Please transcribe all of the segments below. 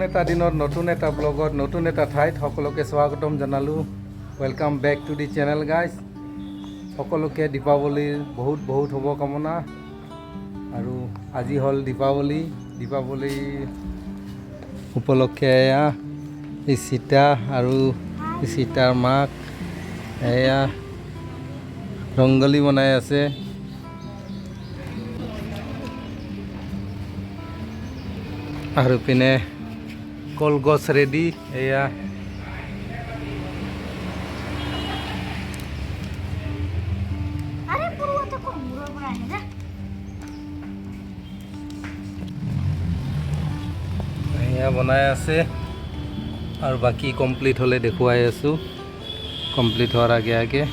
এটা দিনত নতুন এটা ব্লগত নতুন এটা ঠাইত সকলোকে স্বাগতম জনালোঁ। Welcome back to the channel guys. সকলোকে দীপাৱলীৰ বহুত বহুত শুভকামনা। আৰু আজি হ'ল দীপাৱলী উপলক্ষে এয়া এই সীতা আৰু সীতাৰ মাক এয়া ৰংগলী বনাই আছে। আৰু পিনে কলগছ ৰেডি এয়া বনাই আছে আৰু বাকী কমপ্লিট হ'লে দেখুৱাই আছোঁ। কমপ্লিট হোৱাৰ আগে আগে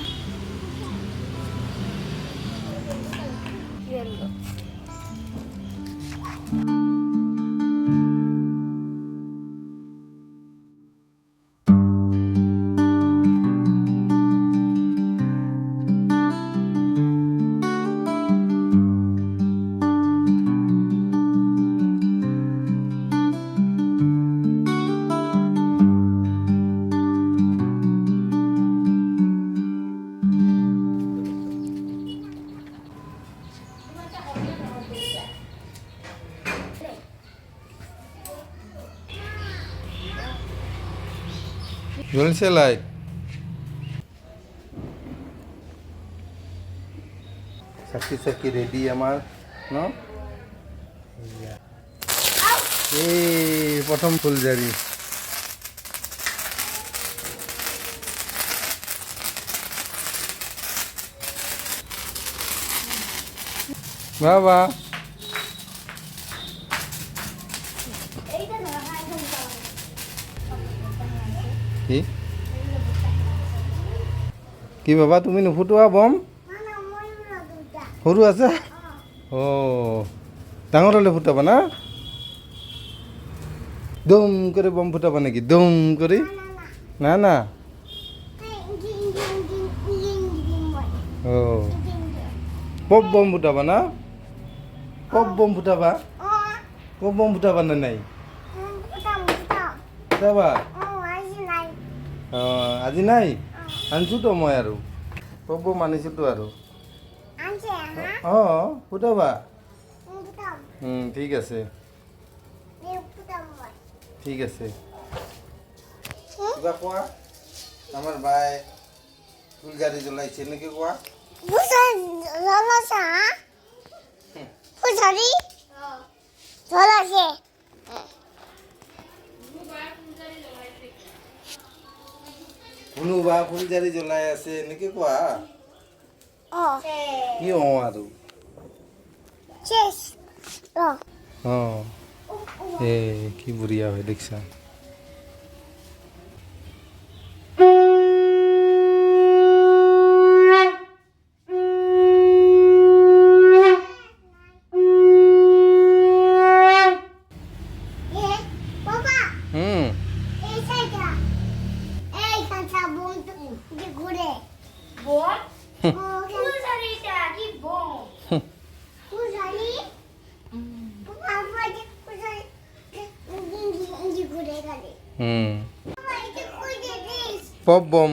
জ্বলছে লাইট। চাকি ৰেডি আমাৰ ন এই প্ৰথম ফুলজাৰি বাবা কি কি বাবা তুমি নুফুটোৱা বম সৰু আছে ডাঙৰ হ'লে ফুটাবা না দম কৰি বম ফুটাবা নেকি দম কৰি না না পপ বম ফুটাবা না পপ বম ফুটাবা না নাই ফুটাবা আজি নাই আনছো তো মই আৰু পপ বম আনিছোঁ তো আৰু ফুটাবা ঠিক আছে ঠিক আছে কিবা কোৱা আমাৰ বাই ফুলজাৰি জ্বলাইছে নেকি কোৱা কোনোবা ফুলজাৰি জ্বলাই আছে নেকি কোৱা কি আৰু কি বঢ়িয়া হয় দেখছা পপ বম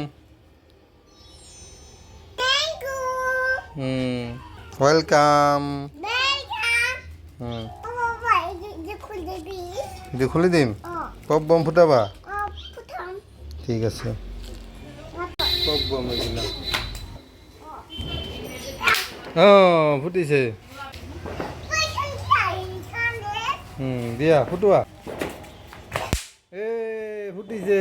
ওয়েলকাম এইটো খুলি দিম পপ বম ফুটাবা ঠিক আছে পপ বম এইবিলাক ফুটিছে দিয়া ফুটোৱা ফুটিছে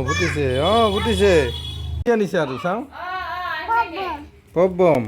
ফুটিছে ফুটিছে কি আনিছে আৰু চাওঁ পপ বম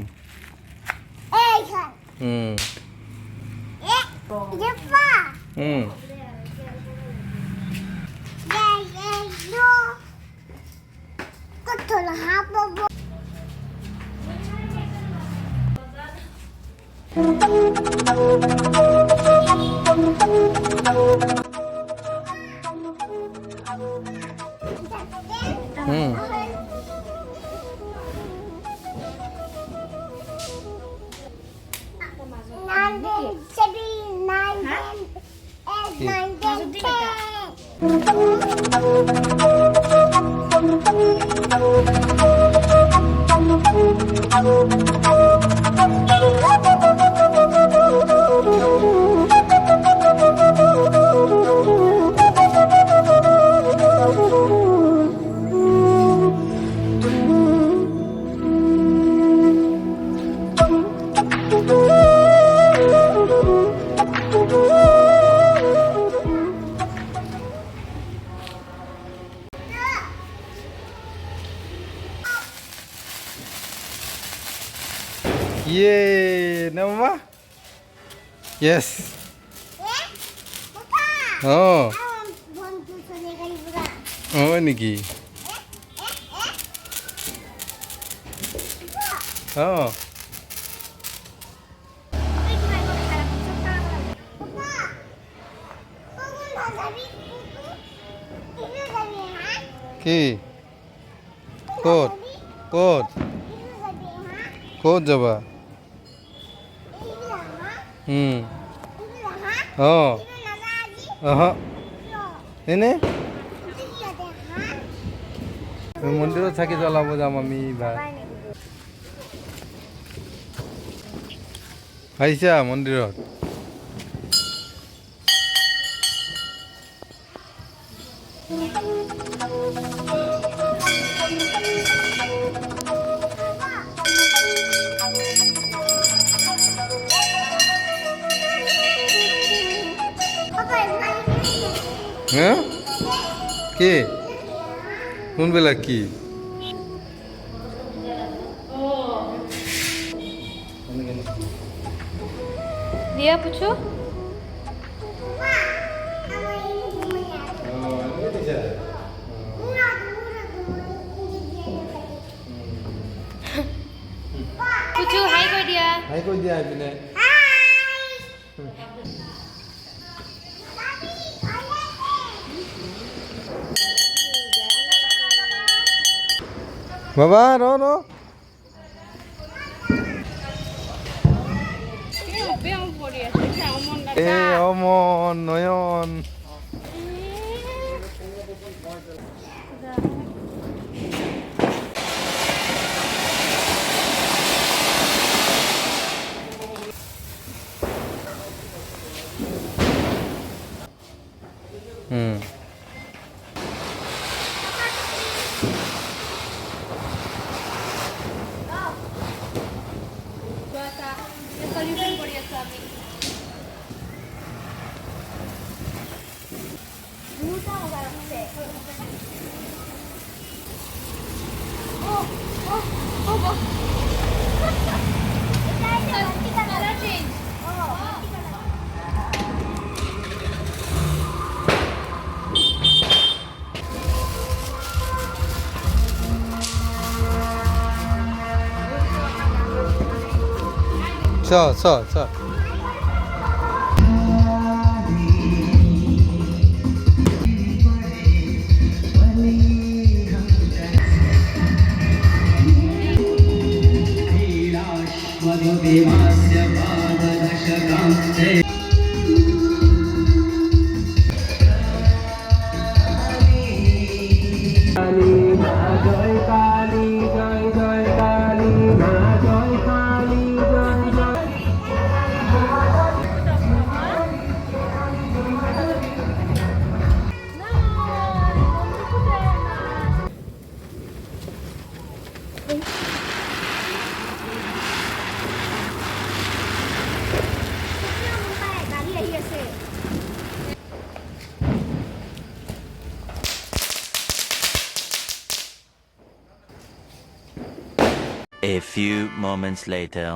Yeay, nama? Yes. Oh. Oh, niki. Oh. Ki? Kod. Kod. Kod jaba. Oh. Aha. Ini? মন্দিৰত চাকি জ্বলাব যাম আমি ভাই আহিছা মন্দিৰত হ্যাঁ কে কোনবেলা কি দিয়া পুছো পুছো হাই কৈ দিয়া এইপিনে বাবা ৰ অমন নয়ন চ A few moments later.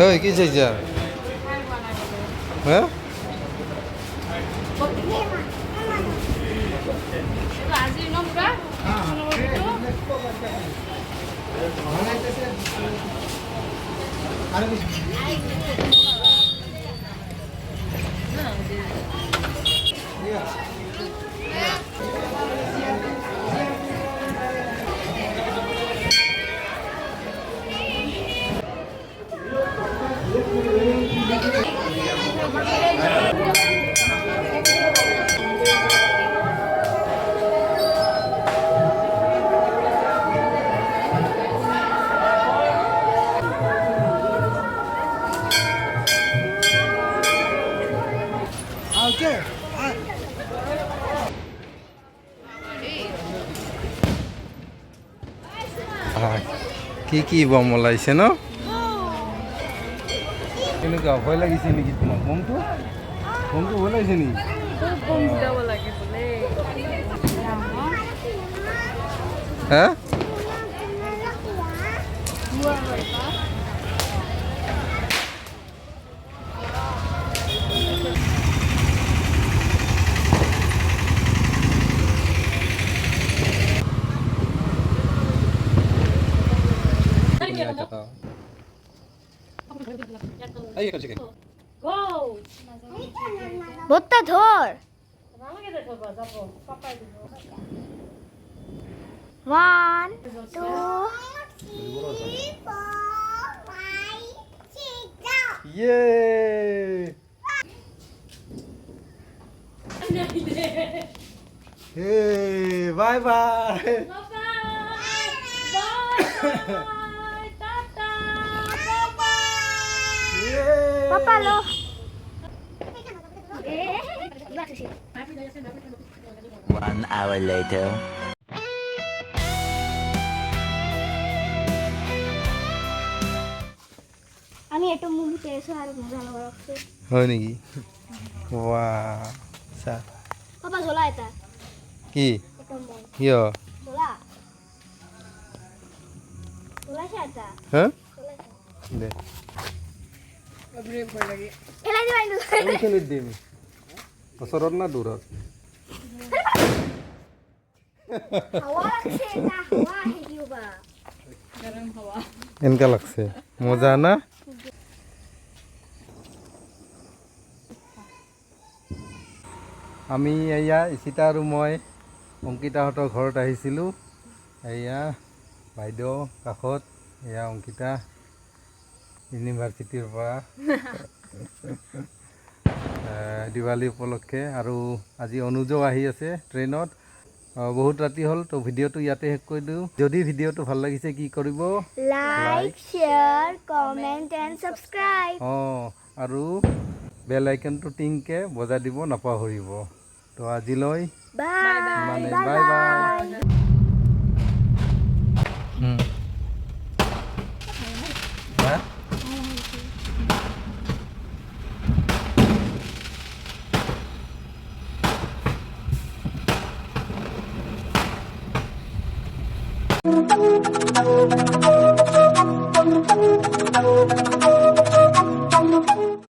Oi, কি চাইছা হ্যাঁ আজি নমরা কি বম ওলাইছে ন কেনেকুৱা ভয় লাগিছে নেকি তোমাক বমটো ভয় লাগিছে নেকি হা ভোটটা ধর 1 2 3 4 5 6 ইয়ে হে bye bye Papa lo. One hour later. আমি একটা মুভিতে এসে আর মজা লাগছে হয় নাকি ওয়া সা পাপা ঝোলা এটা কি ইয়ো ঝোলা ঝোলা এটা হ্যাঁ দে এলাই দি বাইন্দু কোনখিনিত দিম ওচৰত না দূৰত হাওয়া লাগছে না হাওয়া হেদিও বা এনেকা লাগছে মজা না আমি এয়া ইচিতা আৰু মই অংকিতাহঁতৰ ঘৰত আহিছিলোঁ এয়া বাইদেউ কাষত এয়া অংকিতা ইউনিভাৰ্চিটিৰ পৰা দিৱালী উপলক্ষে আৰু আজি অনুজও আহি আছে ট্ৰেইনত বহুত ৰাতি হ'ল তো ভিডিঅ'টো ইয়াতে শেষ কৰি দিওঁ যদি ভিডিঅ'টো ভাল লাগিছে কি কৰিব like share comment and subscribe আৰু বেল আইকনটো টিংকে বজাই দিব নাপাহৰিব তো আজিলৈ বাই মানে বাই বাই বাই